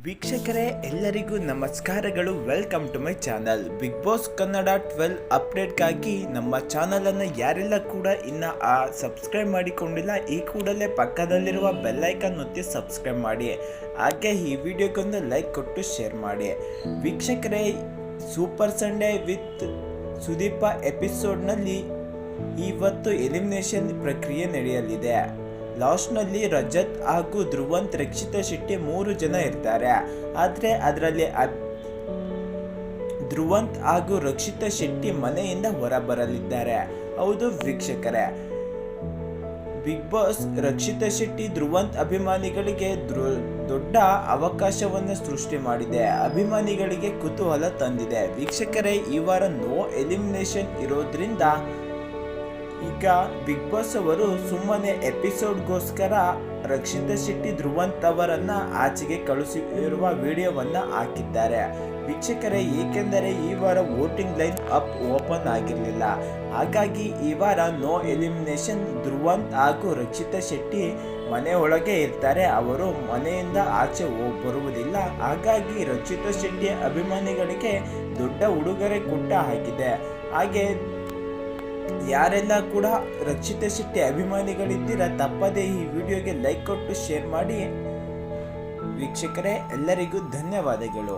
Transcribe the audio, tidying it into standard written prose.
ವೀಕ್ಷಕರೇ ಎಲ್ಲರಿಗೂ ನಮಸ್ಕಾರಗಳು. Welcome to my channel Bigg Boss Kannada 12 ಅಪ್ಡೇಟ್ಗಾಗಿ ನಮ್ಮ ಚಾನಲನ್ನು ಯಾರೆಲ್ಲ ಕೂಡ ಇನ್ನು ಸಬ್ಸ್ಕ್ರೈಬ್ ಮಾಡಿಕೊಂಡಿಲ್ಲ ಈ ಕೂಡಲೇ ಪಕ್ಕದಲ್ಲಿರುವ ಬೆಲ್ಲೈಕನ್ ಒತ್ತಿ ಸಬ್ಸ್ಕ್ರೈಬ್ ಮಾಡಿ. ಹಾಗೆ ಈ ವಿಡಿಯೋಗೊಂದು ಲೈಕ್ ಕೊಟ್ಟು ಶೇರ್ ಮಾಡಿ. ವೀಕ್ಷಕರೇ, ಸೂಪರ್ ಸಂಡೇ ವಿತ್ ಸುದೀಪ ಎಪಿಸೋಡ್ನಲ್ಲಿ ಇವತ್ತು ಎಲಿಮಿನೇಷನ್ ಪ್ರಕ್ರಿಯೆ ನಡೆಯಲಿದೆ. ಲಾಸ್ಟ್ನಲ್ಲಿ ರಜತ್ ಹಾಗೂ ಧ್ರುವಂತ್, ರಕ್ಷಿತಾ ಶೆಟ್ಟಿ 3 ಜನ ಇರ್ತಾರೆ. ಆದರೆ ಅದರಲ್ಲಿ ಧ್ರುವಂತ್ ಹಾಗೂ ರಕ್ಷಿತಾ ಶೆಟ್ಟಿ ಮನೆಯಿಂದ ಹೊರಬರಲಿದ್ದಾರೆ. ಹೌದು ವೀಕ್ಷಕರೇ, ಬಿಗ್ ಬಾಸ್ ರಕ್ಷಿತಾ ಶೆಟ್ಟಿ ಧ್ರುವಂತ್ ಅಭಿಮಾನಿಗಳಿಗೆ ದೊಡ್ಡ ಅವಕಾಶವನ್ನು ಸೃಷ್ಟಿ ಮಾಡಿದೆ. ಅಭಿಮಾನಿಗಳಿಗೆ ಕುತೂಹಲ ತಂದಿದೆ. ವೀಕ್ಷಕರೇ, ಈ ವಾರ ನೋ ಎಲಿಮಿನೇಷನ್ ಇರೋದ್ರಿಂದ ಈಗ ಬಿಗ್ ಬಾಸ್ ಅವರು ಸುಮ್ಮನೆ ಎಪಿಸೋಡ್ಗೋಸ್ಕರ ರಕ್ಷಿತಾ ಶೆಟ್ಟಿ ಧ್ರುವಂತ್ ಅವರನ್ನ ಆಚೆಗೆ ಕಳುಹಿಸಿರುವ ವಿಡಿಯೋವನ್ನ ಹಾಕಿದ್ದಾರೆ. ವೀಕ್ಷಕರೇ, ಏಕೆಂದರೆ ಈ ವಾರ ವೋಟಿಂಗ್ ಲೈನ್ ಅಪ್ ಓಪನ್ ಆಗಿರಲಿಲ್ಲ. ಹಾಗಾಗಿ ಈ ವಾರ ನೋ ಎಲಿಮಿನೇಷನ್. ಧ್ರುವಂತ್ ಹಾಗೂ ರಕ್ಷಿತಾ ಶೆಟ್ಟಿ ಮನೆ ಒಳಗೆ ಇರ್ತಾರೆ. ಅವರು ಮನೆಯಿಂದ ಆಚೆ ಬರುವುದಿಲ್ಲ. ಹಾಗಾಗಿ ರಕ್ಷಿತಾ ಶೆಟ್ಟಿ ಅಭಿಮಾನಿಗಳಿಗೆ ದೊಡ್ಡ ಉಡುಗೊರೆ ಕೊಟ್ಟ ಹಾಕಿದೆ. ಹಾಗೆ ಯಾರೆಲ್ಲ ಕೂಡ ರಕ್ಷಿತಾ ಶೆಟ್ಟಿ ಅಭಿಮಾನಿಗಳಿದ್ದೀರಾ, ತಪ್ಪದೇ ಈ ವಿಡಿಯೋಗೆ ಲೈಕ್ ಕೊಟ್ಟು ಶೇರ್ ಮಾಡಿ. ವೀಕ್ಷಕರೇ, ಎಲ್ಲರಿಗೂ ಧನ್ಯವಾದಗಳು.